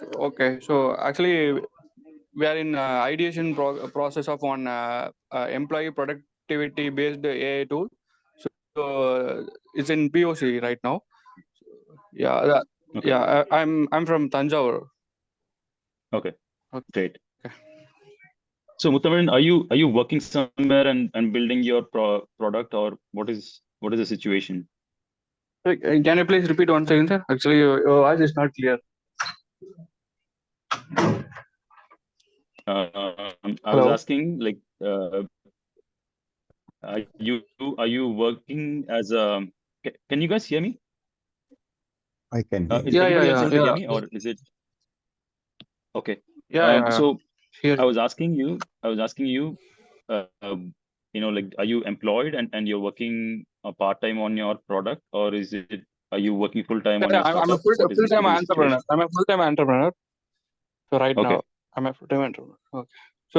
Okay, so actually we are in ideation process of one employee productivity based AI tool. So it's in POC right now. Yeah, Okay. yeah. I'm from Tanjore. Okay. Okay. Great. So Muttamaran, are you working somewhere and building your product, or what is the situation? Can you please repeat once again, sir? Actually, your voice is not clear. I was Hello. asking, like, are you working as a? Can you guys hear me? I can hear Is you. anybody else Yeah, able to hear yeah, me, or is it okay? yeah. So Here. I was asking you, uh, um, like, are you employed and you're working part-time on your product, or are you working full-time on Yeah, your I'm a startup? What is full-time the entrepreneur. situation? I'm a full-time entrepreneur. So right Okay. now, I'm a full-time entrepreneur. Okay. So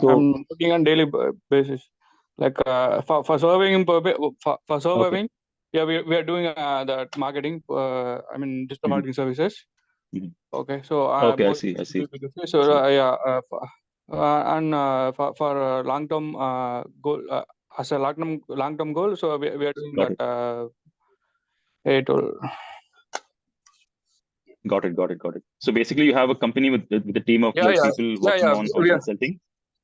So I'm working on daily basis. Like for serving for okay. serving, yeah, we are doing that marketing. I mean digital Mhm, marketing services. mhm. Okay, so Okay, I both see. I see. B2B. So yeah, and for long term goal as a long term goal. So we are doing Got that it. AI tool. Got it. Got it. Got it. So basically, you have a company with a team of Yeah, like yeah, people yeah, working yeah. on consulting.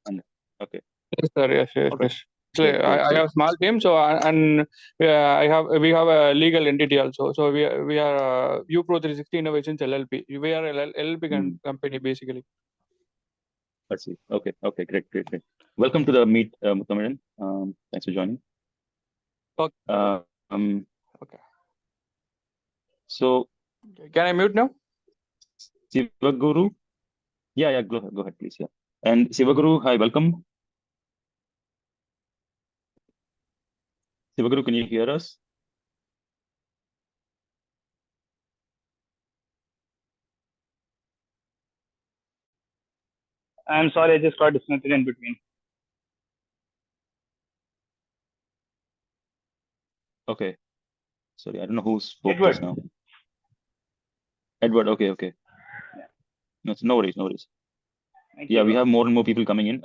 And okay. Yes, sir. Yes, yes, Okay. yes. Actually, Great. Great. I have Great. a small team, so and we have a legal entity also. So we are UPro 360 Innovations LLP. We are a LLP Mhm. company basically. Let's see. Okay. Okay. Great. Great. Great. Welcome to the meet, Muttamaran. Thanks for joining. Okay. Um. Okay. So Can I mute now? Sivaguru. Yeah. Yeah. Go ahead, please. Yeah. And Sivaguru, hi. Welcome. Sivaguru, can you hear us? I'm sorry, I just got disconnected in between. Okay. Sorry, I don't know who spoke Edward. just now. Edward. Okay. Okay. No worries. No worries. Thank Yeah, you, we bro. have more and more people coming in.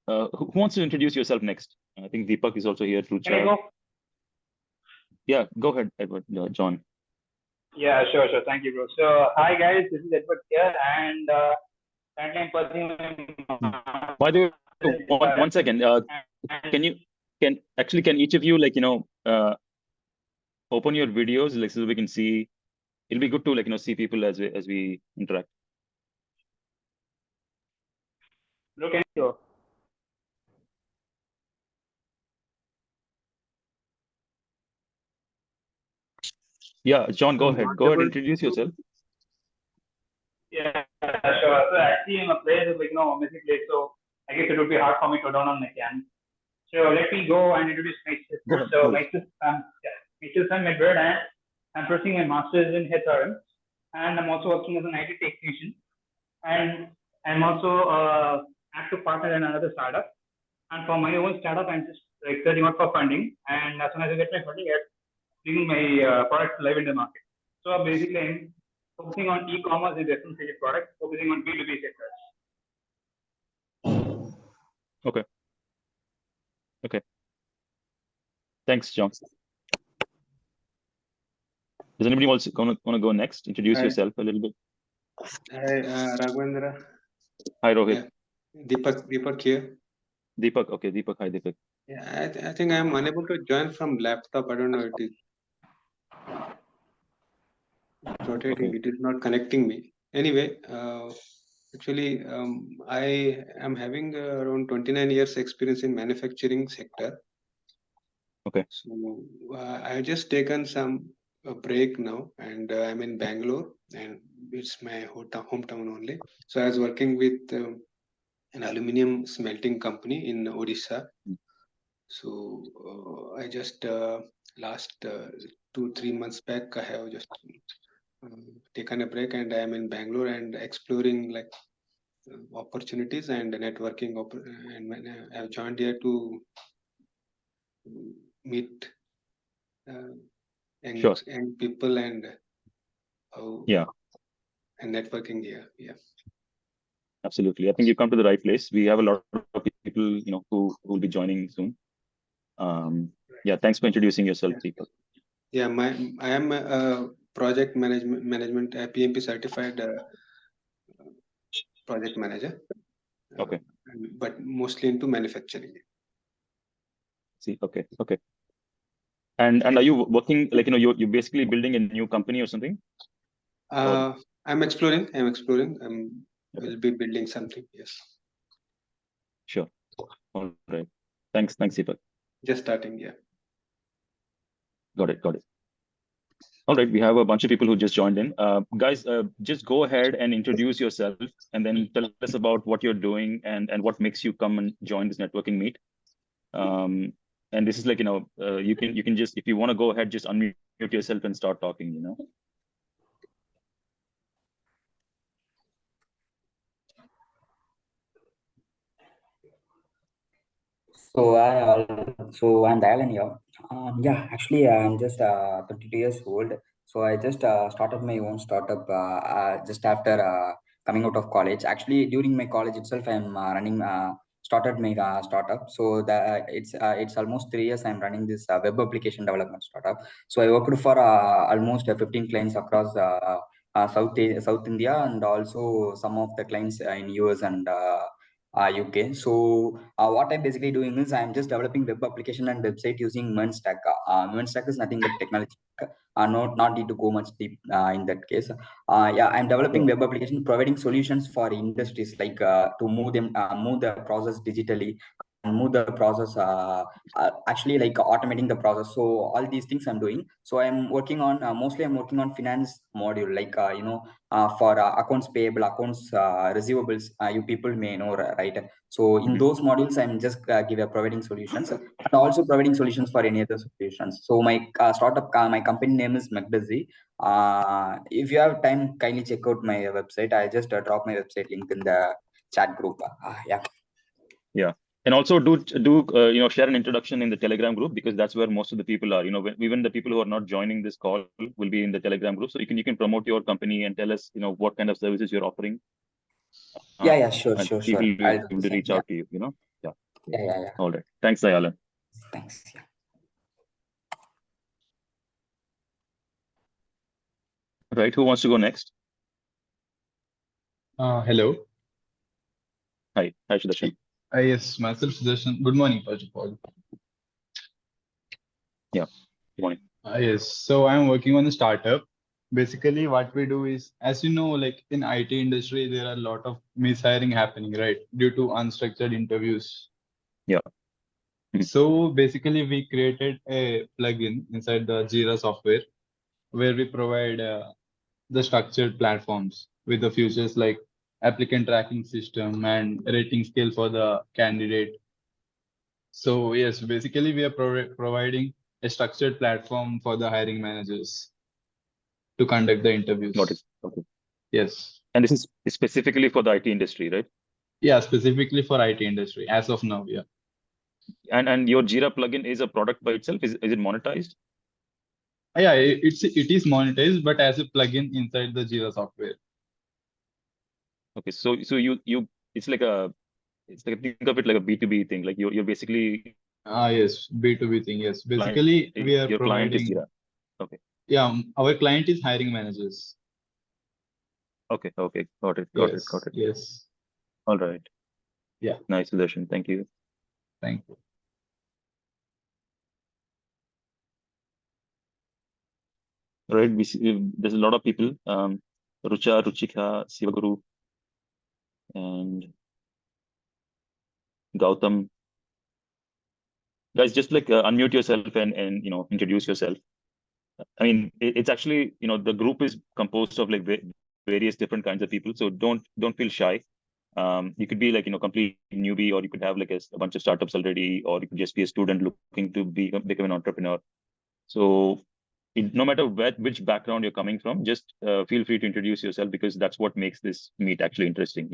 Who wants to introduce yourself next? I think Deepak is also here through Can I chat. go? Yeah, go ahead, Edward. John. Yeah, sure. Thank you, bro. So, hi guys, this is Edward here, and currently I'm pursuing my By the way, master's in one second. and Can each of you open your videos like so we can see? It'll be good to see people as we interact. bro, can you go? Yeah, John, go ahead. Go ahead, Able- introduce yourself. Yeah, sure. So actually, I'm a place is a messy place, so I guess it would be hard for me to down on my can. So let me go and introduce myself. Go ahead. So No worries. myself, I'm Edward, and I'm pursuing my master's in HRM, and I'm also working as an IT technician, and I'm also active partner in another startup. And for my own startup, I'm just like searching out for funding, and as soon as I get my funding, I'm bringing my product live in the market. So basically, I'm focusing on e-commerce and differentiated products, focusing on B2B sectors. Okay. Okay. Thanks, John. Does anybody else want to go next? Introduce Hi. yourself a little bit. Hi, Raghavendra. Hi, Rohit. Yeah, Deepak here. Deepak. Okay, Deepak. Hi, Deepak. Yeah, I think I'm unable to join from laptop. I don't know. It is rotating. Okay. It is not connecting me. Anyway, actually, I am having around 29 years experience in manufacturing sector. Okay. So I just taken some break now, and I'm in Bangalore, and it's my hometown only. So I was working with an aluminium smelting company in Odisha. So I just last 2-3 months back I have just taken a break, and I am in Bangalore and exploring like opportunities and networking. And when I have joined here to meet Sure. young people and how Yeah. and networking here. Yeah. Absolutely. I think you come to the right place. We have a lot of people, who will be joining soon. Yeah, thanks for introducing yourself, Deepak. Yeah, I am a project management PMP certified project manager. Okay. But mostly into manufacturing. See, okay. And are you working like you're basically building a new company or something? I'm exploring. Will be building something. Yes. Sure. All right. Thanks, Deepak. Just starting. Yeah. Got it. All right, we have a bunch of people who just joined in. Guys, just go ahead and introduce yourself and then tell us about what you're doing and what makes you come and join this networking meet. And this is like, you can just, if you want to go ahead, just unmute yourself and start talking, So I'm Dayalan here. Yeah, actually, I'm just 22 years old. So I just started my own startup just after coming out of college. Actually, during my college itself, I'm running started my startup. So it's almost 3 years I'm running this web application development startup. So I worked for almost 15 clients across South India, and also some of the clients in US and UK. So what I'm basically doing is I'm just developing web application and website using MERN Stack. MERN Stack is nothing but technology. Not need to go much deep in that case. Yeah, I'm developing web application, providing solutions for industries like to move the process digitally and move the process actually like automating the process. So all these things I'm doing. So I'm working on mostly I'm working on finance module, like for accounts payable, accounts receivables. You people may know, right? So in those modules, I'm just providing solutions and also providing solutions for any other solutions. So my startup, my company name is McBusy. If you have time, kindly check out my website. I just drop my website link in the chat group. Yeah. And also do share an introduction in the Telegram group, because that's where most of the people are. Even the people who are not joining this call will be in the Telegram group. So you can promote your company and tell us what kind of services you're offering. Yeah, sure. People will be able to reach out to you. Yeah. All right. Thanks, Dayalan. Thanks. Yeah. Right. Who wants to go next? Hello. Hi, Sudarshan. Yes, myself Sudarshan. Good morning, first of all. Yeah, good morning. Yes, so I'm working on a startup. Basically, what we do is, as you know, like in IT industry, there are a lot of mishiring happening, right? Due to unstructured interviews. Yeah. So basically, we created a plugin inside the Jira software where we provide the structured platforms with the features like applicant tracking system and rating scale for the candidate. So yes, basically we are providing a structured platform for the hiring managers to conduct the interviews. Got it. Okay. Yes. And this is specifically for the IT industry, right? Yeah, specifically for IT industry as of now. Yeah. And your Jira plugin is a product by itself. Is it monetized? Yeah, it is monetized, but as a plugin inside the Jira software. Okay, so you it's like think of it like a B2B thing. Like you're basically Yes, B2B thing. Yes, basically we are your client is providing. Jira. Okay. Yeah, our client is hiring managers. Okay. Got it. Yes. All right. Yeah. Nice, Sudarshan. Thank you. Thank you. Right. There's a lot of people. Rucha, Ruchika, Sivaguru, and Gautam. Guys, just like unmute yourself and introduce yourself. I mean, it's actually the group is composed of like various different kinds of people. So don't feel shy. You could be like complete newbie, or you could have like a bunch of startups already, or you could just be a student looking to become an entrepreneur. So no matter which background you're coming from, just feel free to introduce yourself, because that's what makes this meet actually interesting.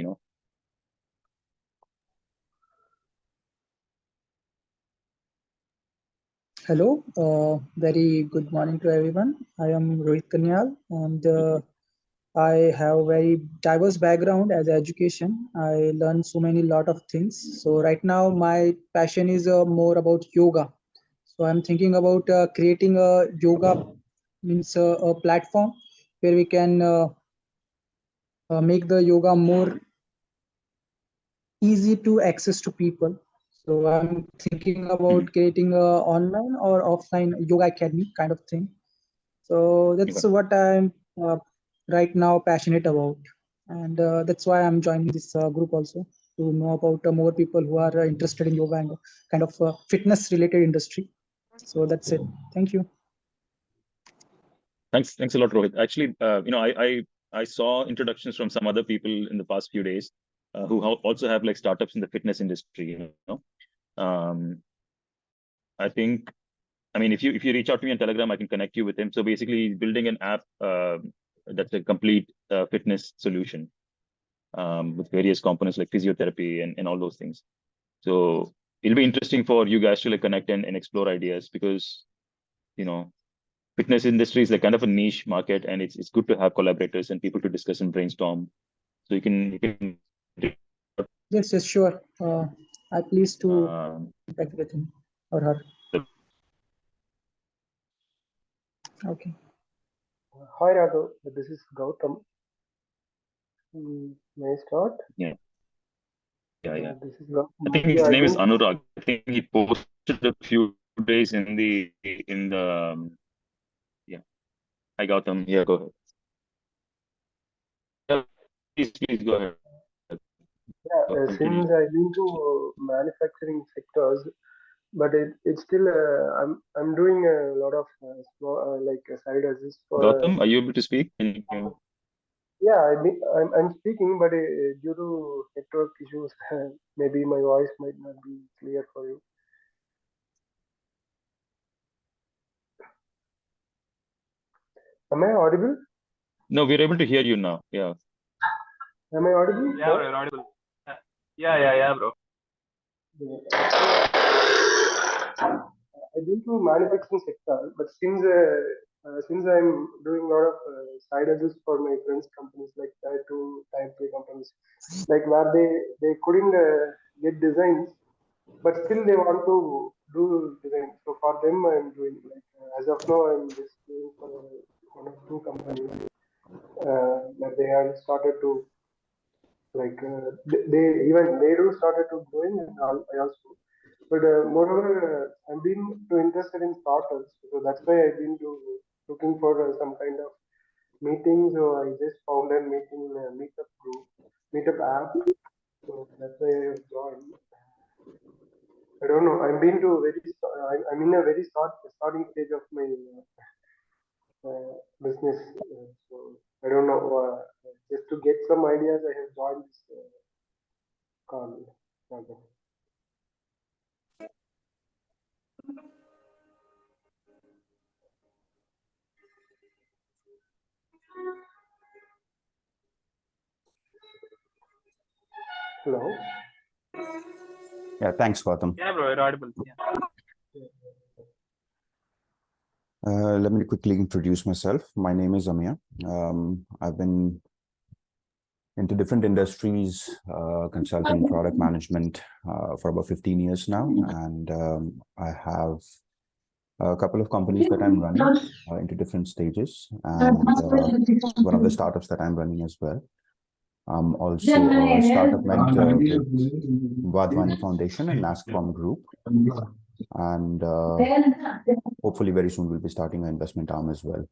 Hello, very good morning to everyone. I am Rohit Kanyal, and I have a very diverse background as education. I learned so many lot of things. So right now my passion is more about yoga. So I'm thinking about creating a yoga means a platform where we can make the yoga more easy to access to people. So I'm thinking about creating a online or offline yoga academy kind of thing. So that's Okay. what I'm right now passionate about, and that's why I'm joining this group also to know about more people who are interested in yoga and kind of fitness related industry. So that's it. Thank you. Thanks a lot, Rohit. Actually, I saw introductions from some other people in the past few days who also have like startups in the fitness industry. I think, I mean, if you reach out to me on Telegram, I can connect you with him. So basically, he's building an app that's a complete fitness solution with various components like physiotherapy and all those things. So it'll be interesting for you guys to like connect and explore ideas, because fitness industry is like kind of a niche market, and it's good to have collaborators and people to discuss and brainstorm. So you can Yes, sure. I please to contact with him or her. Okay. Hi Raghav, this is Gautam. May I start? Yeah. This is Gautam. I think his name is Anurag. I think he posted a few days in the yeah. Hi Gautam. Yeah, go ahead. Yeah, please go ahead. Yeah, since I've been to manufacturing sectors, but it's still I'm doing a lot of small, like side hustles for. Gautam, are you able to speak? Yeah, I'm speaking, but due to network issues, maybe my voice might not be clear for you. Am I audible? No, we're able to hear you now. Yeah. Am I audible? Yeah, bro, you're audible. Yeah, bro. I've been to manufacturing sector, but since I'm doing a lot of side hustles for my friends' companies, like Type 2, Type 3 companies, like where they couldn't get designs, but still they want to do design. So for them, I'm doing like as of now, I'm just doing for one or two companies that they have started to like they do started to growing, and I also. But moreover, I've been too interested in startups, so that's why I've been looking for some kind of meeting. So I just found a meeting meetup group, meetup app. So that's why I have joined. I don't know. I'm in a very starting stage of my business. So I don't know. Just to get some ideas, I have joined this call. Okay. Hello. Yeah, thanks, Gautam. Yeah, bro, you're audible. Let me quickly introduce myself. My name is Amya. I've been into different industries, consulting, product management for about 15 years now. And I have a couple of companies that I'm running into different stages, and one of the startups that I'm running as well. I'm also a startup mentor with Vadhwani Foundation and NASCOM Group. And hopefully very soon we'll be starting an investment arm as well.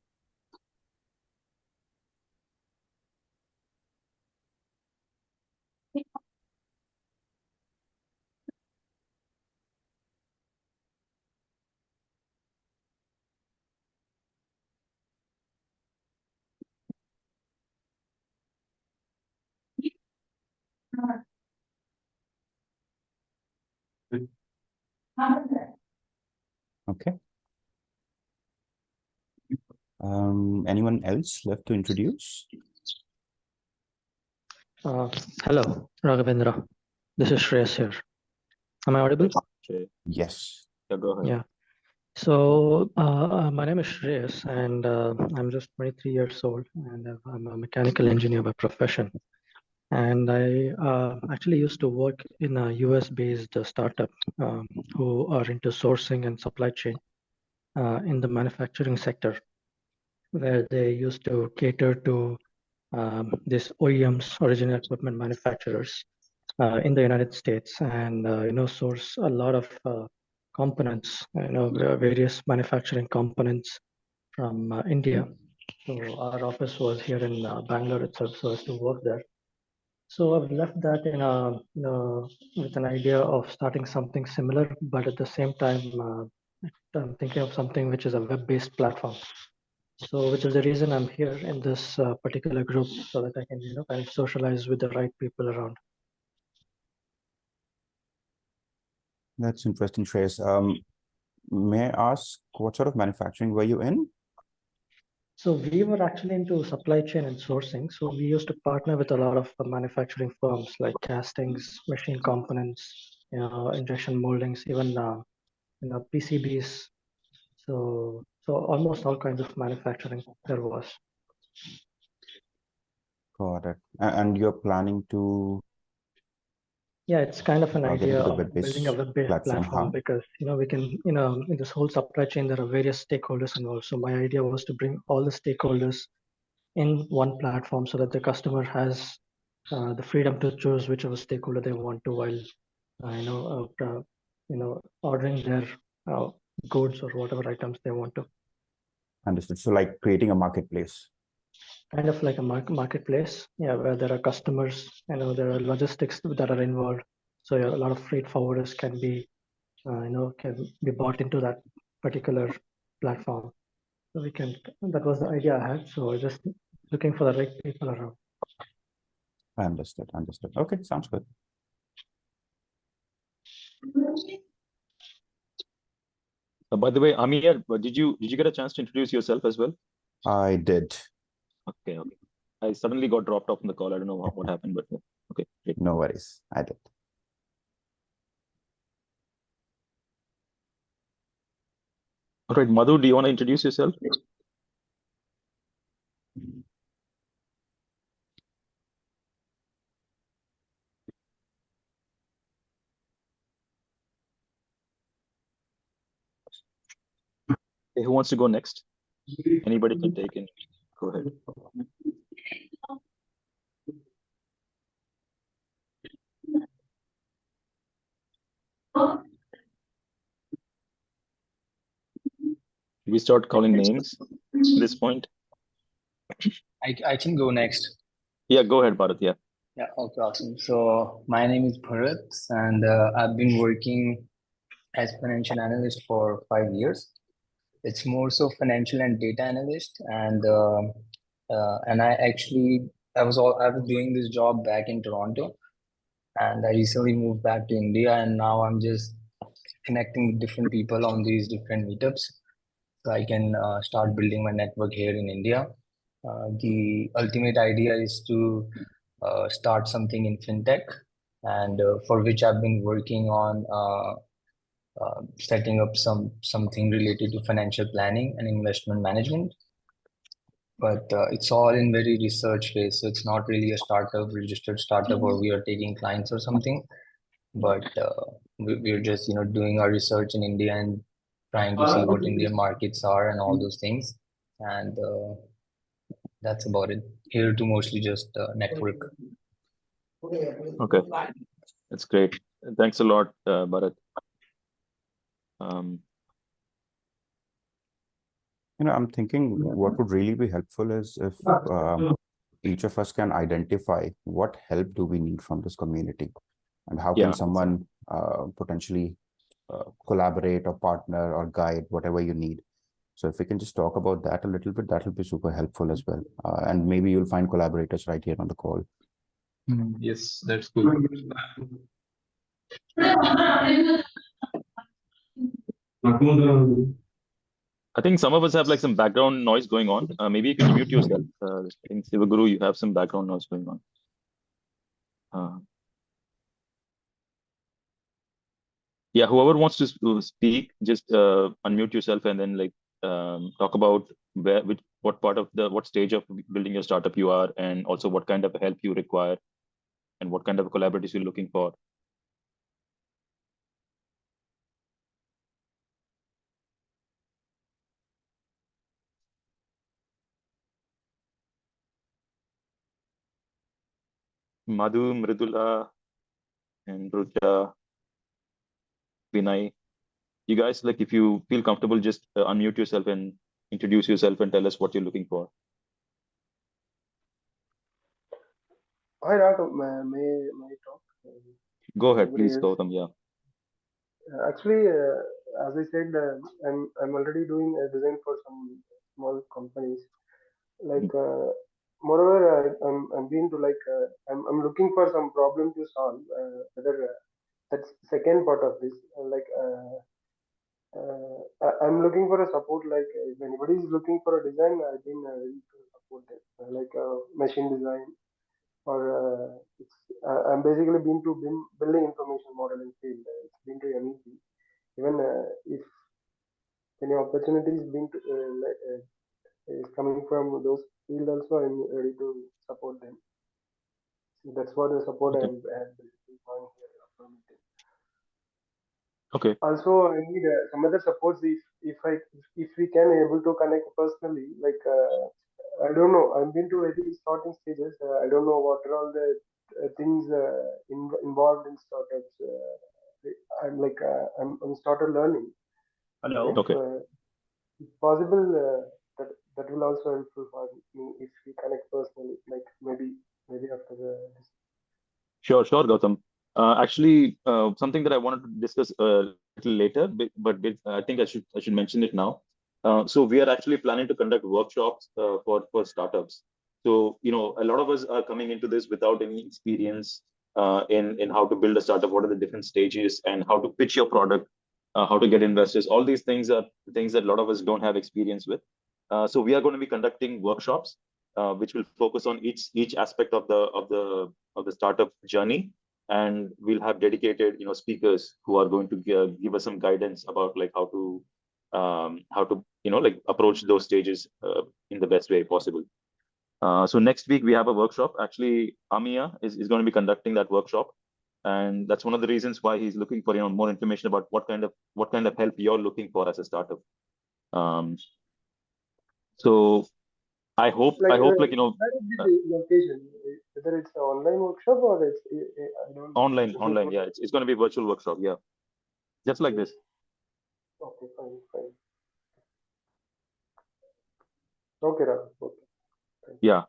Okay. Anyone else left to introduce? Hello, Raghavendra. This is Shreyas here. Am I audible? Yes. Yeah, go ahead. Yeah. My name is Shreyas, and I'm just 23 years old, and I'm a mechanical engineer by profession. And I actually used to work in a US-based startup who are into sourcing and supply chain in the manufacturing sector, where they used to cater to these OEMs, original equipment manufacturers, in the United States, and source a lot of components, various manufacturing components from India. So our office was here in Bangalore itself, so as to work there. So I've left that with an idea of starting something similar, but at the same time, I'm thinking of something which is a web-based platform. So, which is the reason I'm here in this particular group, so that I can, kind of socialize with the right people around. That's interesting, Shreyas. May I ask what sort of manufacturing were you in? So we were actually into supply chain and sourcing. So we used to partner with a lot of manufacturing firms like castings, machine components, injection moldings, even PCBs. So almost all kinds of manufacturing there was. Got it. And you're planning to Yeah, it's kind of an get idea into the of building a web-based web-based platform, platform huh? because we can, in this whole supply chain, there are various stakeholders involved. So my idea was to bring all the stakeholders in one platform so that the customer has the freedom to choose whichever stakeholder they want to while ordering their goods or whatever items they want to. Understood. So like creating a marketplace. Kind of like a marketplace, yeah, where there are customers, there are logistics that are involved. So a lot of freight forwarders can be bought into that particular platform. So that was the idea I had. So I was just looking for the right people around. Understood. Okay, sounds good. By the way, Amir, did you get a chance to introduce yourself as well? I did. Okay. I suddenly got dropped off in the call. I don't know what happened, but okay, great. No worries. I did. All right, Madhu, do you want to introduce yourself? Okay, who wants to go next? Anybody can take it. Go ahead. We start calling names at this point. I can go next. Yeah, go ahead, Bharat. Yeah. Yeah, okay, awesome. So my name is Bharat, and I've been working as financial analyst for 5 years. It's more so financial and data analyst, and I was doing this job back in Toronto, and I recently moved back to India, and now I'm just connecting with different people on these different meetups, so I can start building my network here in India. The ultimate idea is to start something in fintech, and for which I've been working on setting up something related to financial planning and investment management. But it's all in very research phase, so it's not really a registered startup, or we are taking clients or something. But we're just doing our research in India and trying to see what Indian markets are and all those things, and that's about it. Here to mostly just network. Okay, that's great. Thanks a lot, Bharat. I'm thinking what would really be helpful is if each of us can identify what help do we need from this community, and how can someone potentially collaborate or partner or guide whatever you need. So if we can just talk about that a little bit, that will be super helpful as well. And maybe you'll find collaborators right here on the call. Yes, that's cool. I think some of us have like some background noise going on. Maybe you can mute yourself. I think Sivaguru, you have some background noise going on. Yeah, whoever wants to speak, just unmute yourself and then like talk about what part of what stage of building your startup you are, and also what kind of help you require, and what kind of collaborators you're looking for. Madhu, Mridula, and Rucha, Vinay. You guys, like, if you feel comfortable, just unmute yourself and introduce yourself and tell us what you're looking for. Hi, Raghav. May I talk? Go ahead, Anybody please, else? Gautam. Yeah. Actually, as I said, I'm already doing a design for some small companies. Like, moreover, I'm being to like I'm looking for some problem to solve. Whether that's second part of this. I'm looking for a support. Like, if anybody is looking for a design, I've been ready to support them. Like machine design, or I'm basically been to building information modeling field. It's been to MEP. Even if any opportunities been to, is coming from those field, also I'm ready to support them. So that's what the support Okay. I'm had basically going here after meeting. Okay. Also, I need some other supports if we can able to connect personally. Like I don't know, I've been to very starting stages. I don't know what are all the things involved in startups. I'm started learning. Hello. Okay. If possible, that will also helpful for me if we connect personally. Like maybe after this. Sure, Gautam. Actually, something that I wanted to discuss a little later, I think I should mention it now. So we are actually planning to conduct workshops for startups. So, you know, a lot of us are coming into this without any experience in how to build a startup, what are the different stages, and how to pitch your product, how to get investors. All these things are things that a lot of us don't have experience with. So we are going to be conducting workshops, which will focus on each aspect of the startup journey, and we'll have dedicated, you know, speakers who are going to give us some guidance about like how to you know, like approach those stages in the best way possible. So next week we have a workshop. Actually, Amia is going to be conducting that workshop, and that's one of the reasons why he's looking for, you know, more information about what kind of help you're looking for as a startup. So I hope Like, like, you know, where is the location? Whether it's an online workshop or it's I don't. online. Yeah, it's going to be a virtual workshop. Yeah, just like this. Okay, fine. Okay, Raghav. Okay. Yeah.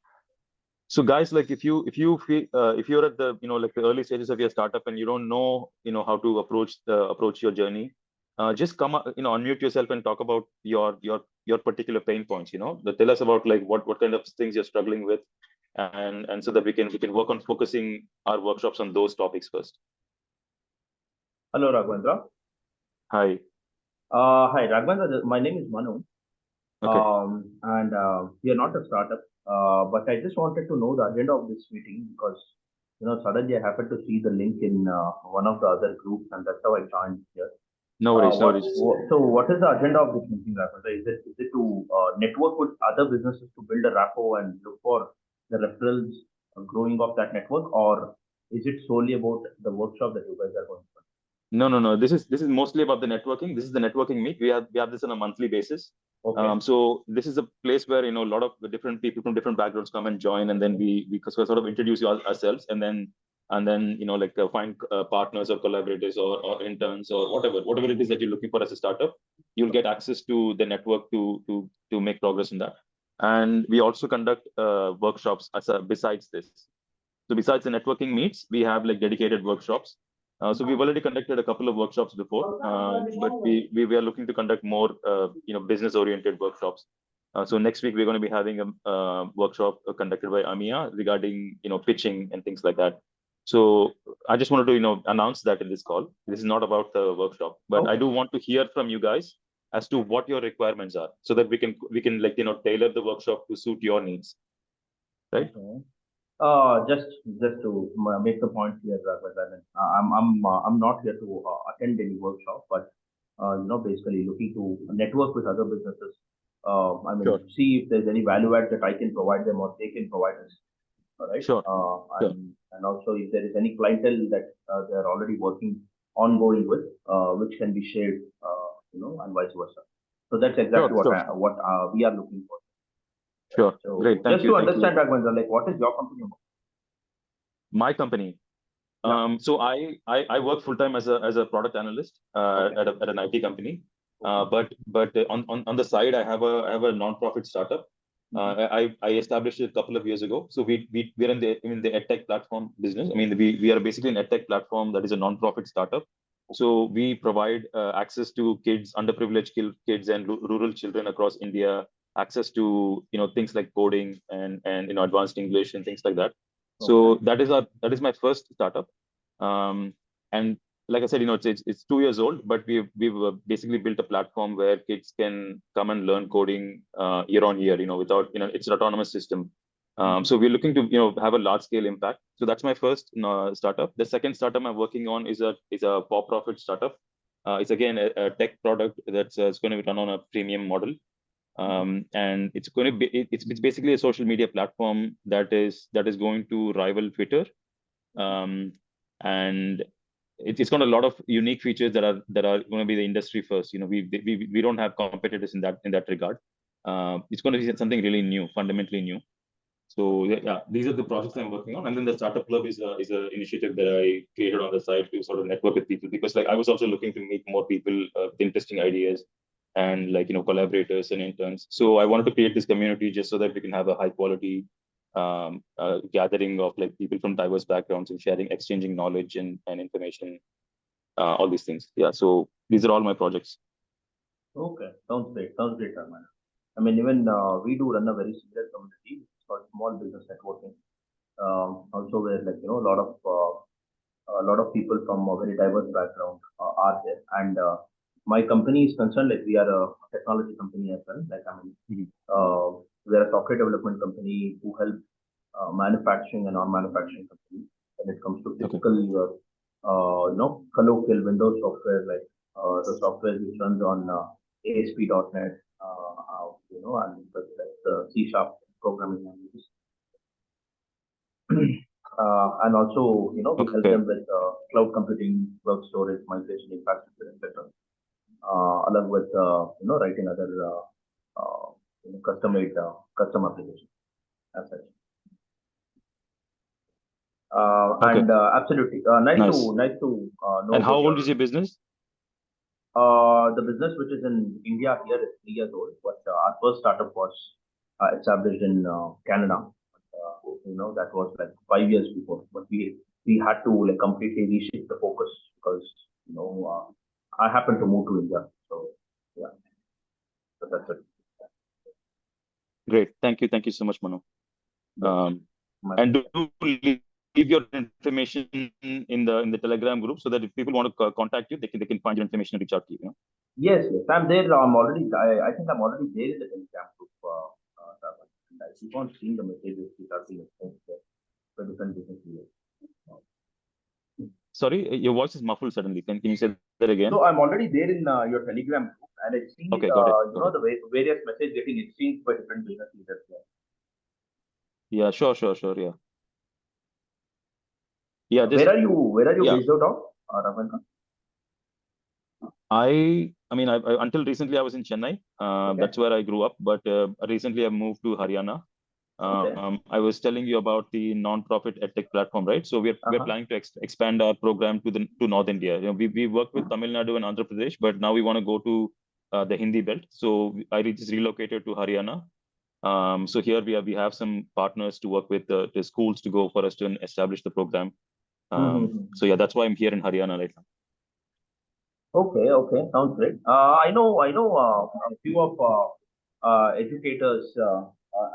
So guys, like if you feel if you're at the, you know, like the early stages of your startup and you don't know, you know, how to approach your journey, just come up, you know, unmute yourself and talk about your particular pain points. You know, tell us about like what kind of things you're struggling with, and so that we can work on focusing our workshops on those topics first. Hello, Raghavendra. Hi. Hi, Raghavendra. My name is Manu. Okay. And we are not a startup, but I just wanted to know the agenda of this meeting because, you know, suddenly I happened to see the link in one of the other groups, and that's how I joined here. No worries. So what is the agenda of this meeting, Raghavendra? Is it to network with other businesses to build a rapport and look for the referrals growing of that network, or is it solely about the workshop that you guys are going for? No. This is mostly about the networking. This is the networking meet. We have this on a monthly basis. Okay. So this is a place where, you know, a lot of the different people from different backgrounds come and join, and then we sort of introduce ourselves, and then you know, like find partners or collaborators or interns or whatever it is that you're looking for as a startup. You'll get access to the network to make progress in that. And we also conduct workshops besides this. So besides the networking meets, we have like dedicated workshops. So we've already conducted a couple of workshops before, but we are looking to conduct more, you know, business-oriented workshops. So next week we're going to be having a workshop conducted by Amia regarding, you know, pitching and things like that. So I just wanted to, you know, announce that in this call. This is not about the workshop, but I do want to hear from you guys as to what your requirements are, so that we can like, you know, tailor the workshop to suit your needs, right? Okay. Just to make the point here, Raghvendra, I'm not here to attend any workshop, but basically looking to network with other businesses. I mean, Sure. see if there's any value add that I can provide them or they can provide us. All right. Sure. And also if there is any clientele that they're already working ongoing with, which can be shared, and vice versa. So that's exactly what we are looking for. Sure. So Great. Thank just you. to Thank you. understand, Raghvendra, like what is your company about? My company. So I work full time as a product analyst at an IT company. But on the side, I have a non-profit startup. I established it a couple of years ago. So we're in the EdTech platform business. I mean, we are basically an EdTech platform that is a non-profit startup. So we provide access to kids, underprivileged kids, and rural children across India, access to things like coding and advanced English and things like that. So that is my first startup. And like I said, it's 2 years old, but we've basically built a platform where kids can come and learn coding year on year, without, it's an autonomous system. So we're looking to, have a large scale impact. So that's my first startup. The second startup I'm working on is a for-profit startup. It's again a tech product that's going to be run on a premium model. And it's going to be, it's basically a social media platform that is going to rival Twitter. And it's got a lot of unique features that are going to be the industry first. We don't have competitors in that regard. It's going to be something really new, fundamentally new. So yeah, these are the projects I'm working on. And then the Startup Club is a initiative that I created on the side to sort of network with people, because I was also looking to meet more people with interesting ideas and collaborators and interns. So I wanted to create this community just so that we can have a high quality gathering of people from diverse backgrounds and exchanging knowledge and information, all these things. Yeah, so these are all my projects. Okay, sounds great, Arman. I mean, even we do run a very similar community. It's called Small Business Networking. Also, where a lot of people from a very diverse background are there. And my company is concerned, we are a technology company as well. We are a software development company who help manufacturing and non-manufacturing companies when it comes to typical, colloquial Windows software, the software which runs on ASP.NET, and the C# programming languages. And also, we help them with cloud computing, cloud storage, migration, infrastructure, etc. Along with, writing other custom-made custom applications as such. And absolutely nice to know. And how old is your business? The business, which is in India here, is 3 years old, but our first startup was established in Canada. That was 5 years before, but we had to completely reshift the focus because I happened to move to India. So yeah, so that's it. Great, thank you so much, Manu. And do leave your information in the Telegram group so that if people want to contact you, they can find your information and reach out to you. Yes, I'm there. I think I'm already there in the Telegram group. And I keep on seeing the messages which are being sent for different business leaders. Sorry, your voice is muffled suddenly. Can you say that again? So I'm already there in your Telegram group, and I've seen the various messages getting exchanged by different business leaders. Yeah, sure. Yeah. Yeah. Where are you based out of, Raghvendra? I mean, until recently I was in Chennai. That's where I grew up. But recently I moved to Haryana. I was telling you about the non-profit EdTech platform, right? So we're planning to expand our program to North India. We work with Tamil Nadu and Andhra Pradesh, but now we want to go to the Hindi belt. So I just relocated to Haryana. So here we have some partners to work with the schools to go for us to establish the program. So yeah, that's why I'm here in Haryana right now. Okay, sounds great. I know a few of educators.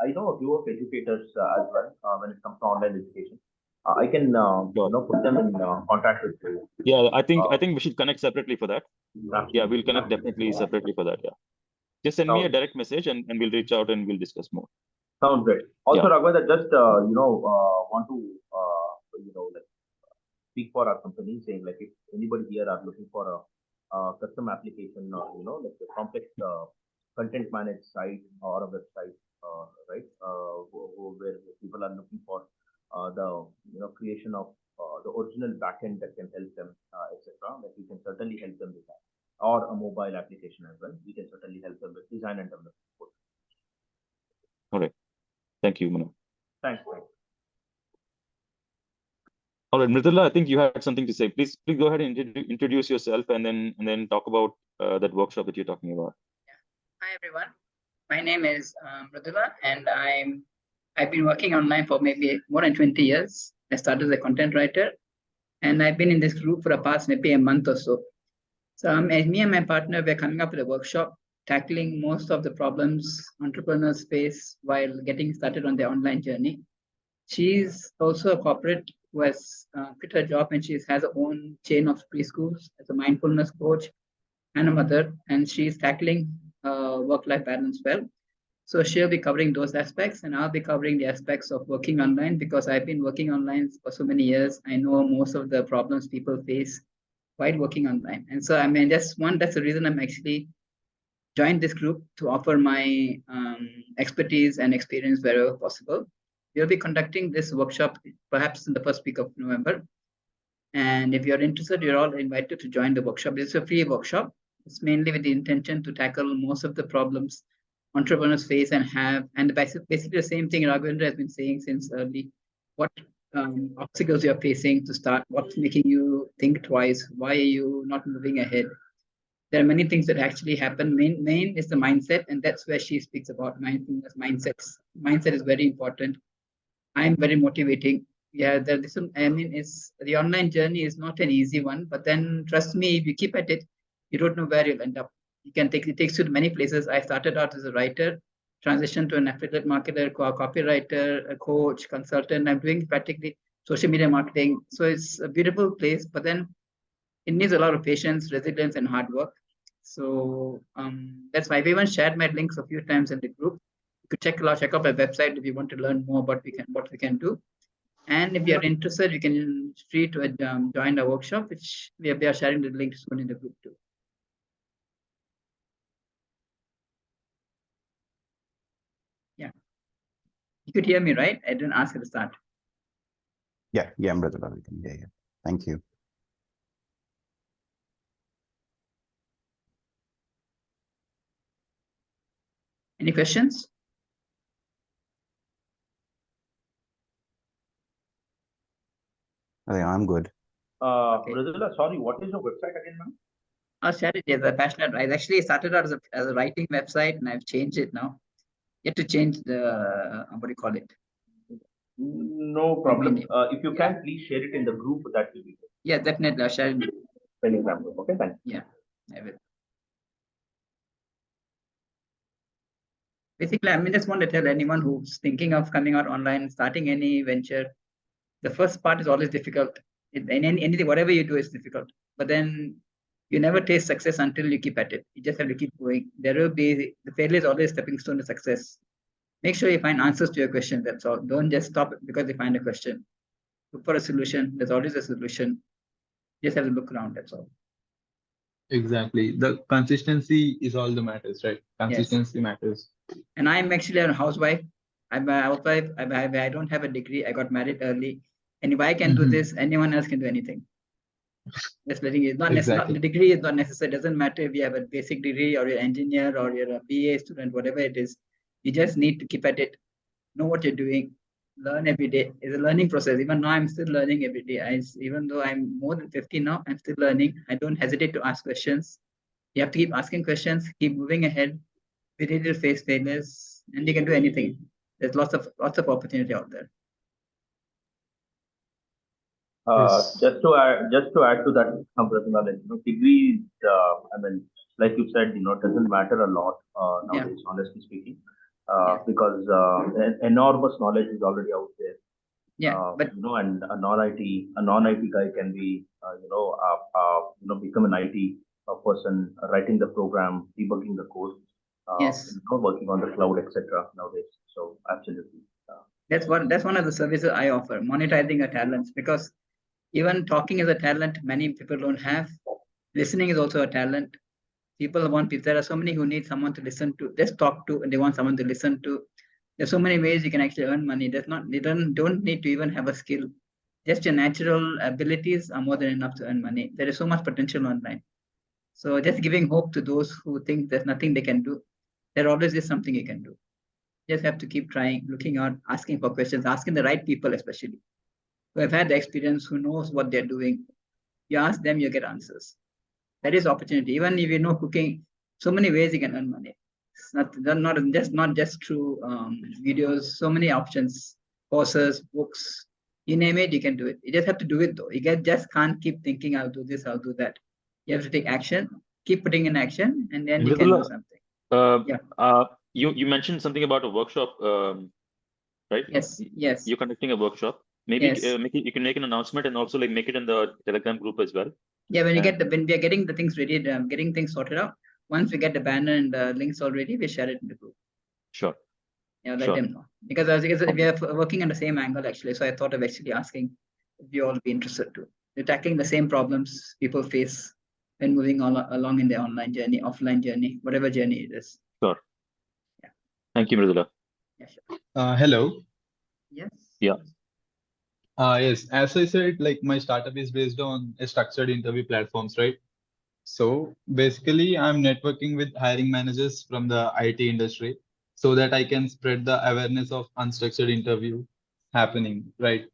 I know a few of educators as well when it comes to online education. I can put them in contact with you. Yeah, I think we should connect separately for that. Yeah, we'll connect definitely separately for that. Yeah, just send me a direct message and we'll reach out and we'll discuss more. Sounds great. Also, Yeah. Raghvendra, just want to like speak for our company, saying like if anybody here are looking for a custom application or like a complex content managed site or a website, right? Where people are looking for the creation of the original backend that can help them, etc. Like we can certainly help them with that, or a mobile application as well. We can certainly help them with design and development. All right. Thank you, Manu. Thanks. All right, Mridula, I think you had something to say. Please go ahead and introduce yourself and then talk about that workshop that you're talking about. Hi everyone, my name is Mridula, and I've been working online for maybe more than 20 years. I started as a content writer, and I've been in this group for the past maybe a month or so. So me and my partner, we're coming up with a workshop tackling most of the problems entrepreneurs face while getting started on their online journey. She's also a corporate who has quit her job, and she has her own chain of preschools as a mindfulness coach and a mother, and she's tackling work-life balance well. So she'll be covering those aspects, and I'll be covering the aspects of working online, because I've been working online for so many years. I know most of the problems people face while working online. And so, I mean, that's the reason I'm actually joined this group, to offer my expertise and experience wherever possible. We'll be conducting this workshop perhaps in the first week of November. And if you're interested, you're all invited to join the workshop. It's a free workshop. It's mainly with the intention to tackle most of the problems entrepreneurs face and have. And basically the same thing Raghvendra has been saying since early. What obstacles you're facing to start, what's making you think twice, why are you not moving ahead? There are many things that actually happen. Main is the mindset, and that's where she speaks about mindfulness mindsets. Mindset is very important. I'm very motivating. Yeah, it's the online journey is not an easy one, but then trust me, if you keep at it, you don't know where you'll end up. It takes you to many places. I started out as a writer, transitioned to an affiliate marketer, copywriter, a coach, consultant. I'm doing practically social media marketing. So it's a beautiful place, but then it needs a lot of patience, resilience, and hard work. So that's why everyone shared my links a few times in the group. You could check out my website if you want to learn more about what we can do. And if you're interested, you can free to join our workshop, which we are sharing the link soon in the group too. Yeah. You could hear me, right? I didn't ask at the start. Yeah, Mridula, we can hear you. Thank you. Any questions? I'm good. Mridula, sorry, what is your website again, ma'am? I'll share it as a passionate. I actually started out as a writing website, and I've changed it now. You have to change the what do you call it? No problem. If you can, please share it in the group. That will be good. Yeah, definitely. I'll share it. Telegram group. Okay, thanks. Yeah, I will. Basically, I just want to tell anyone who's thinking of coming out online, starting any venture, the first part is always difficult. Anything, whatever you do is difficult. But then you never taste success until you keep at it. You just have to keep going. There will be, the failure is always a stepping stone to success. Make sure you find answers to your question. That's all. Don't just stop because you find a question. Look for a solution. There's always a solution. You just have to look around. That's all. Exactly. The consistency is all that matters, right? Consistency matters. And I'm actually a housewife. I'm a housewife. I don't have a degree. I got married early. And if I can do this, anyone else can do anything. Just letting you, not necessarily, the degree is not necessary. It doesn't matter if you have a basic degree or you're an engineer or you're a BA student, whatever it is. You just need to keep at it. Know what you're doing. Learn every day. It's a learning process. Even now, I'm still learning every day. Even though I'm more than 50 now, I'm still learning. I don't hesitate to ask questions. You have to keep asking questions, keep moving ahead. Be ready to face failures, and you can do anything. There's lots of opportunity out there. Just to add to that, degrees. I mean, like you said, it doesn't matter a lot nowadays, honestly speaking, because enormous knowledge is already out there. Yeah, but and a non-IT guy can be, become an IT person, writing the program, debugging the code, yes, working on the cloud, etc. nowadays. So absolutely. That's one of the services I offer, monetizing your talents, because even talking is a talent many people don't have. Listening is also a talent. People want people. There are so many who need someone to listen to, just talk to, and they want someone to listen to. There's so many ways you can actually earn money. You don't need to even have a skill. Just your natural abilities are more than enough to earn money. There is so much potential online. So just giving hope to those who think there's nothing they can do. There always is something you can do. Just have to keep trying, looking out, asking for questions, asking the right people, especially who have had the experience, who knows what they're doing. You ask them, you get answers. That is opportunity. Even if you know cooking, so many ways you can earn money. It's not just through videos. So many options, courses, books, you name it, you can do it. You just have to do it though. Just can't keep thinking, I'll do this, I'll do that. You have to take action, keep putting in action, and then you can do something. You mentioned something about a workshop, right? Yes. You're conducting a workshop. Maybe Yes. you can make an announcement and also like make it in the Telegram group as well. Yeah, when we are getting the things ready, getting things sorted out. Once we get the banner and the links already, we share it in the group. Sure. Yeah, let them know, because we are working on the same angle actually. So I thought of actually asking if you all be interested too. We're tackling the same problems people face when moving along in their online journey, offline journey, whatever journey it is. Sure. Yeah. Thank you, Mridula. Yeah, sure. Hello. Yes. Yeah. Yes, as I said, like my startup is based on a structured interview platforms, right? So basically, I'm networking with hiring managers from the IT industry so that I can spread the awareness of unstructured interview happening, right?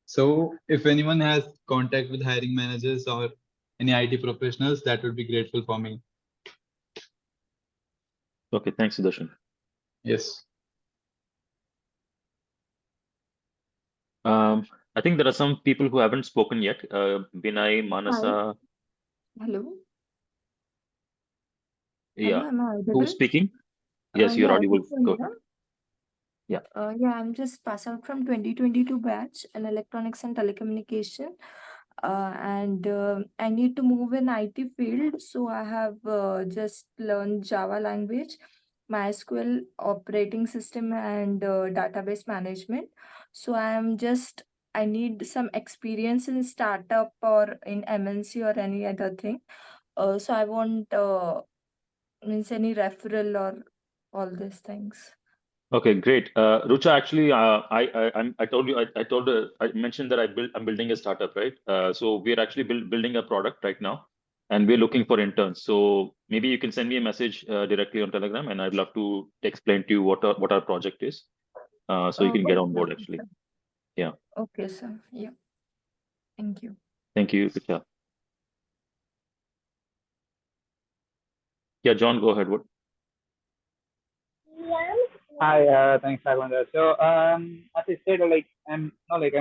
So if anyone has contact with hiring managers or any IT professionals, that would be grateful for me. Okay, thanks, Sudarshan. Yes. I think there are some people who haven't spoken yet. Vinay, Manasa. Hello. Yeah. Hello, am I audible? Who's speaking? Yes, you're Yeah, audible. this is Go Sonia. ahead. Yeah. Yeah, I'm just passed out from 2022 batch in electronics and telecommunication. I need to move in IT field, so I have just learned Java language, MySQL operating system, and database management. So I need some experience in startup or in MNC or any other thing. So I want means any referral or all these things. Okay, great. Rucha, actually, I mentioned that I'm building a startup, right? So we're actually building a product right now, and we're looking for interns. So maybe you can send me a message directly on Telegram, and I'd love to explain to you what our project is, so you can get on board actually. Yeah. Okay, sir. Yeah. Thank you. Thank you, Rucha. Yeah, John, go ahead. What? Hi, thanks, Raghavendra. So, as I said, I'm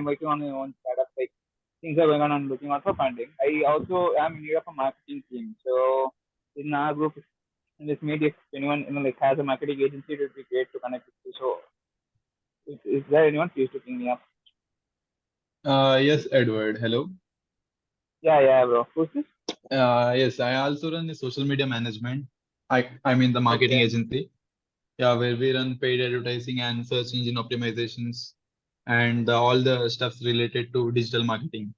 working on my own startup. Like, things are going on. I'm looking out for funding. I also am in need of a marketing team. So, in our group, in this media, if anyone has a marketing agency, it would be great to connect with you. So, is there anyone? Please to ping me up. Yes, Edward. Hello. Yeah, bro. Who's this? Yes, I also run the social media management. I mean the marketing agency. Yeah, where we run paid advertising and search engine optimizations and all the stuff related to digital marketing.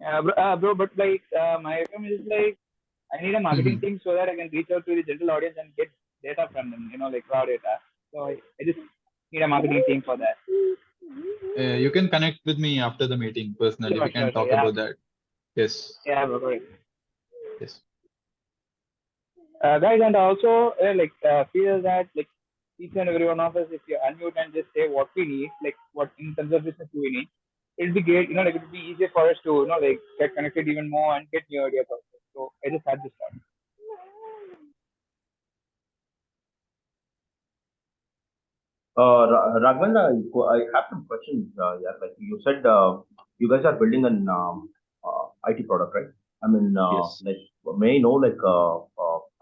Yeah, bro. But my FM is I need a marketing team so that I can reach out to the general audience and get data from them. Raw data. So I just need a marketing team for that. You can connect with me after the meeting personally. We can talk about that. Yes. Yeah, bro. Great. Yes. Guys, and also feel that each and every one of us, if you unmute and just say what we need, what in terms of business we need, it'll be great. It'll be easier for us to get connected even more and get new ideas also. So I just had this thought. Raghavendra, I have some questions. Yeah, like you said, you guys are building an IT product, right? I mean, yes. May I know,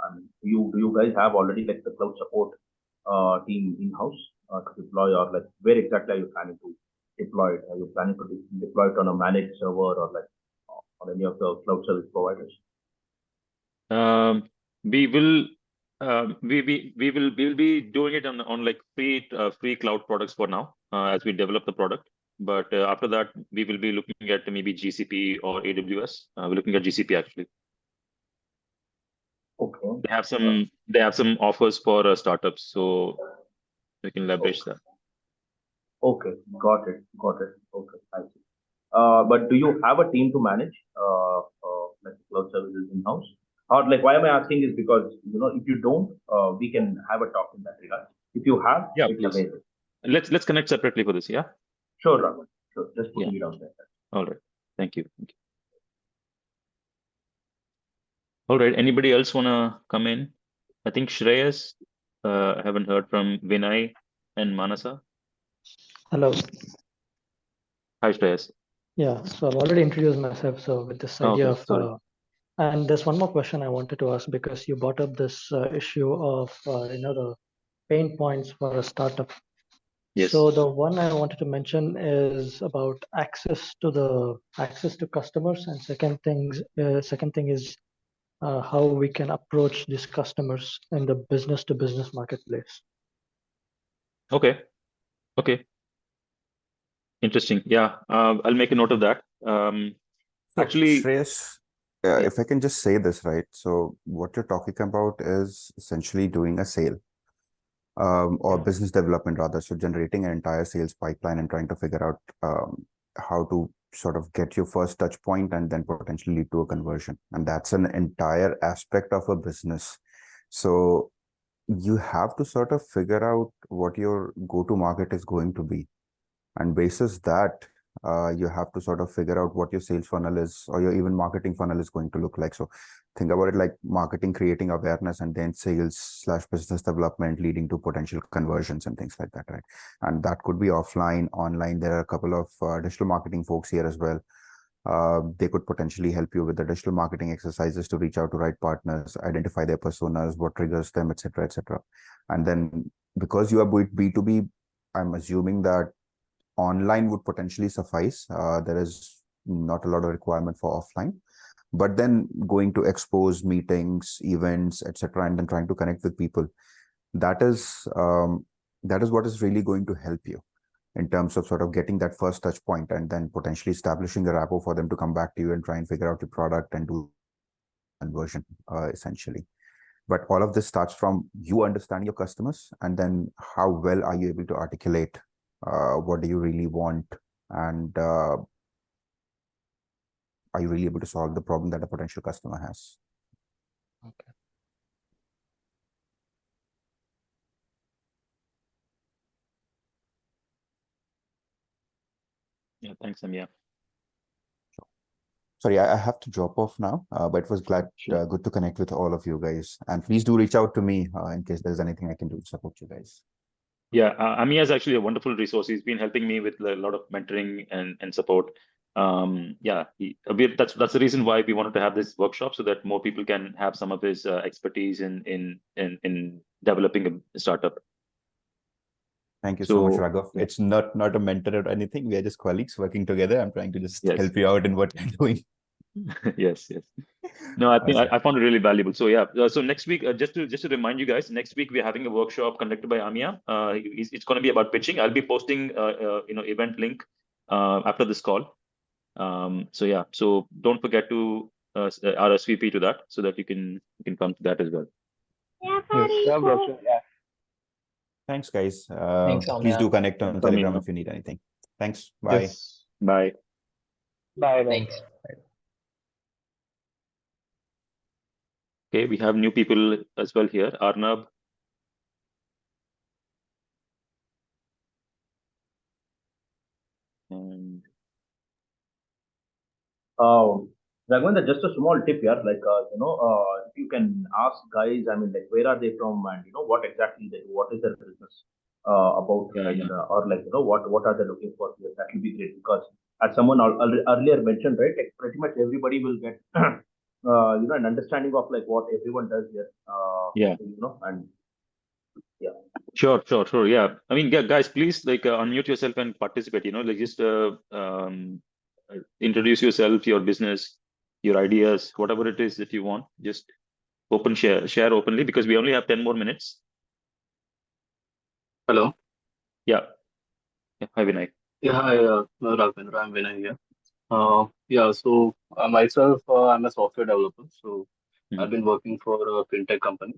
I mean, do you guys have already the cloud support team in house to deploy, or where exactly are you planning to deploy it? Are you planning to deploy it on a managed server or on any of the cloud service providers? We will We will be doing it on like free cloud products for now as we develop the product. But after that, we will be looking at maybe GCP or AWS. We're looking at GCP actually. Okay. They have some offers for startups, so we can leverage that. Okay, got it. Okay, I see. But do you have a team to manage like cloud services in-house? Or like, why am I asking is because, if you don't, we can have a talk in that regard. If you have, Yeah, it's please. amazing. Let's connect separately for this. Yeah. Sure, Rahman. Sure. Just putting it out there. All right. Thank you. All right. Anybody else wanna come in? I think Shreyas. I haven't heard from Vinay and Manasa. Hello. Hi, Shreyas. Yeah, so I've already introduced myself. So with this idea Okay, sorry. of, and there's one more question I wanted to ask because you brought up this issue of, the pain points for a startup. Yes. So the one I wanted to mention is about access to customers, and second thing is how we can approach these customers in the business to business marketplace. Okay. Interesting. Yeah. I'll make a note of that. So, Actually, Shreyas, yeah. if I can just say this, right? So what you're talking about is essentially doing a sale, or Yeah. business development rather. So generating an entire sales pipeline and trying to figure out how to sort of get your first touch point and then potentially lead to a conversion. And that's an entire aspect of a business. So you have to sort of figure out what your go-to market is going to be. And basis that, you have to sort of figure out what your sales funnel is, or your even marketing funnel is going to look like. So think about it like marketing, creating awareness, and then sales/business development leading to potential conversions and things like that, right? And that could be offline, online. There are a couple of digital marketing folks here as well. They could potentially help you with the digital marketing exercises to reach out to right partners, identify their personas, what triggers them, etc., etc. And then because you are B2B, I'm assuming that online would potentially suffice. There is not a lot of requirement for offline, but then going to expos, meetings, events, etc., and then trying to connect with people, that is what is really going to help you in terms of sort of getting that first touch point and then potentially establishing a rapport for them to come back to you and try and figure out your product and do conversion, essentially. But all of this starts from you understanding your customers, and then how well are you able to articulate what do you really want, and are you really able to solve the problem that a potential customer has? Okay. Yeah, thanks, Amya. Sorry, I have to drop off now, but it was good to connect with all of you guys. And please do reach out to me in case there's anything I can do to support you guys. Yeah, Amya is actually a wonderful resource. He's been helping me with a lot of mentoring and support. Yeah, that's the reason why we wanted to have this workshop, so that more people can have some of his expertise in developing a startup. Thank you so much, Raghav. It's not a mentor or anything. We are just colleagues working together. I'm trying to just help you out in what you're doing. Yes. No, I think I found it really valuable. So yeah, so next week, just to remind you guys, next week we're having a workshop conducted by Amya. It's going to be about pitching. I'll be posting event link after this call. So yeah, so don't forget to RSVP to that, so that you can come to that as well. Yeah. Thanks, guys. Thanks, Please Amya. do connect on Thanks, Telegram Amya. if you need anything. Thanks. Bye. Yes. Bye. Bye. Thanks. Okay, we have new people as well here. Arnab. And Raghavendra, just a small tip here, like, if you can ask guys, I mean, like, where are they from, and what exactly they do, what is their business about, and or like, what are they looking for here? That will be great, because as someone earlier mentioned, right, like pretty much everybody will get, an understanding of like what everyone does here. Yeah. And yeah. Sure. Yeah. I mean, guys, please unmute yourself and participate. Just introduce yourself, your business, your ideas, whatever it is that you want. Just share openly because we only have 10 more minutes. Hello. Yeah. Hi, Vinay. Yeah, hi, Raghavendra. I'm Vinay here. So myself, I'm a software developer. So I've been working for a fintech company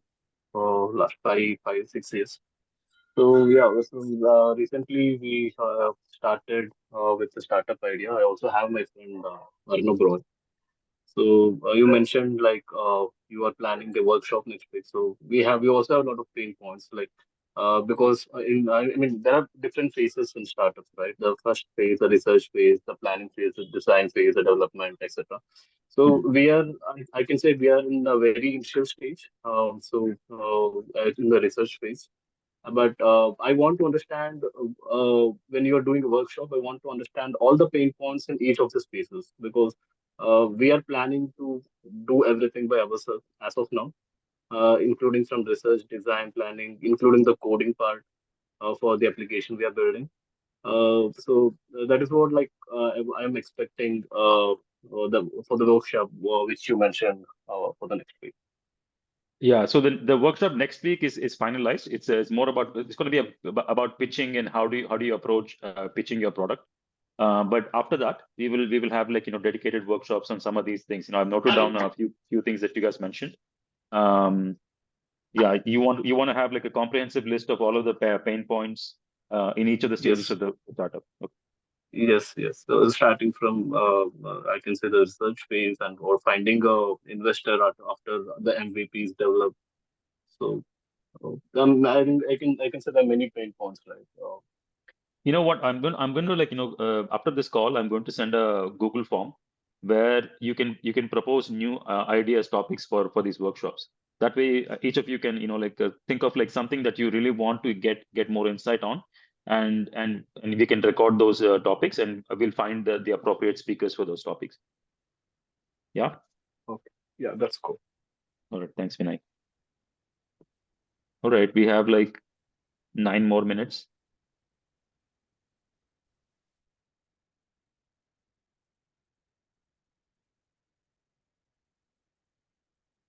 for last 6 years. So recently we started with the startup idea. I also have my friend Arnab Roy. So you mentioned like you are planning the workshop next week. So we also have a lot of pain points like because I mean there are different phases in startups, right? The first phase, the research phase, the planning phase, the design phase, the development, etc. So I can say we are in a very initial stage. In the research phase. But I want to understand when you are doing a workshop, I want to understand all the pain points in each of the spaces because we are planning to do everything by ourselves as of now, including some research, design, planning, including the coding part for the application we are building. That is what I'm expecting for the workshop which you mentioned for the next week. Yeah, so the workshop next week is finalized. It's more about it's going to be about pitching and how do you approach pitching your product. But after that, we will have dedicated workshops on some of these things. I've noted down a few things that you guys mentioned. Yeah, you want to have like a comprehensive list of all of the pain points in each of the stages of the startup. Okay. Yes. So starting from I can say the research phase or finding a investor after the MVP is developed. So I can say there are many pain points, right? You know what? I'm going to after this call, I'm going to send a Google form where you can propose new ideas, topics for these workshops. That way, each of you can think of like something that you really want to get more insight on, and we can record those topics, and we'll find the appropriate speakers for those topics. Yeah. Okay. Yeah, that's cool. All right. Thanks, Vinay. All right, we have like 9 more minutes.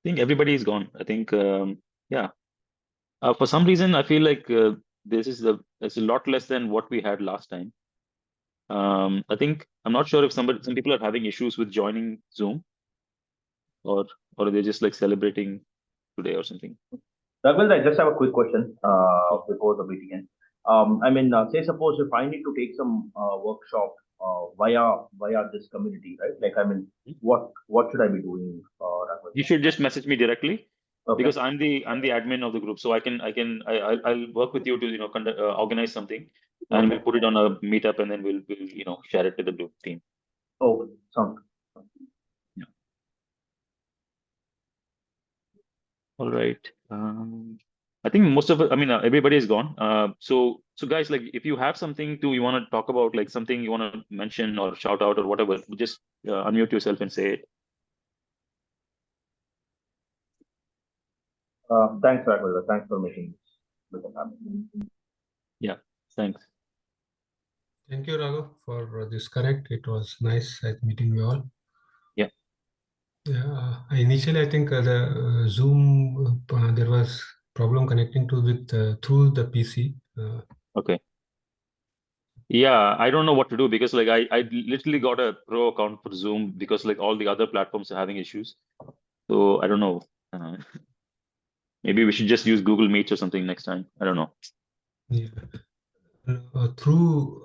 I think everybody is gone. I think, yeah. For some reason, I feel like it's a lot less than what we had last time. I think I'm not sure if some people are having issues with joining Zoom, or they're just like celebrating today or something. Raghav, I just have a quick question before the meeting ends. Say suppose if I need to take some workshop via this community, right? Like, what should I be doing, Raghav? You should just message me directly. Okay. Because I'm the admin of the group, so I'll work with you to organize something, and we'll put it on a meetup, and then we'll share it to the group team. Oh, sounds good. Yeah. All right. I think everybody is gone. So guys, like if you have something you want to talk about, like something you want to mention or shout out or whatever, just unmute yourself and say it. Thanks, Raghav. Thanks for making this happen. Yeah, thanks. Thank you, Raghav, for this connect. It was nice meeting you all. Yeah. Yeah. Initially, I think the Zoom there was problem connecting through the PC. Okay. Yeah, I don't know what to do because like I literally got a pro account for Zoom because like all the other platforms are having issues. So I don't know. Maybe we should just use Google Meet or something next time. I don't know. Yeah. Through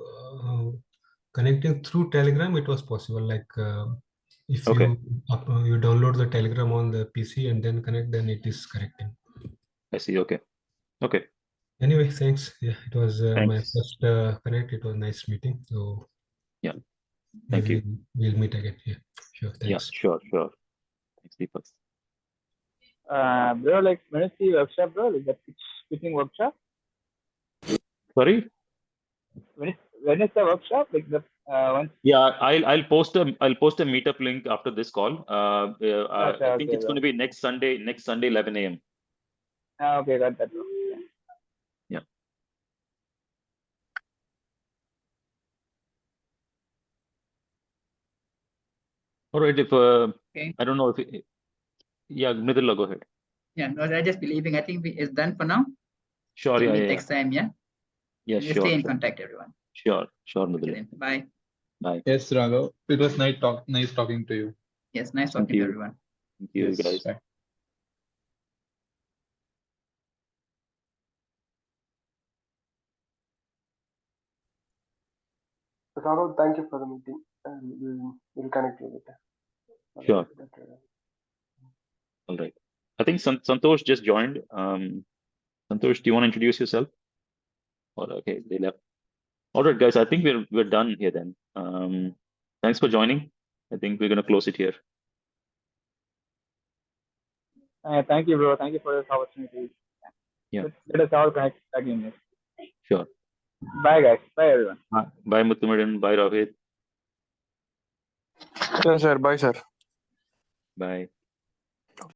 connecting through Telegram, it was possible. Like if you download the Telegram on the PC and then connect, then it is connecting. I see. Okay. Okay. Anyway, thanks. Yeah, it was my Thanks. first connect. It was nice meeting. So yeah, thank you. We'll meet again. Yeah, sure. Thanks. Yeah, sure. Thanks, Deepak. Bro, like when is the workshop, bro? Like the pitching workshop? Sorry? When is the workshop? Like the once. Yeah, I'll post a meetup link after this call. I think it's going to be next Sunday, 11 a.m. Okay, got that. Yeah. All right. If I don't know if yeah, Mridula, go ahead. Yeah, no, I just believing. I think it's done for now. Sure, We'll yeah, meet yeah, next time. Yeah. yeah, We'll sure, stay in sure, contact, everyone. sure, Okay, Mridula. then. Bye. Bye. Yes, Raghav. It was nice talking to you. Yes, nice Thank talking to you. everyone. Thank you, Yes, guys. bye. Saurav, thank you for the meeting, and we'll connect you later. Sure. All right. I think Santosh just joined. Santosh, do you want to introduce yourself? Or okay, they left. All right, guys. I think we're done here then. Thanks for joining. I think we're gonna close it here. Thank you, bro. Thank you for this opportunity. Yeah. Let us all connect again. Sure. Bye, guys. Bye, everyone. Bye, Muthumadan. Bye, Rohit. Yes, sir. Bye, sir. Bye.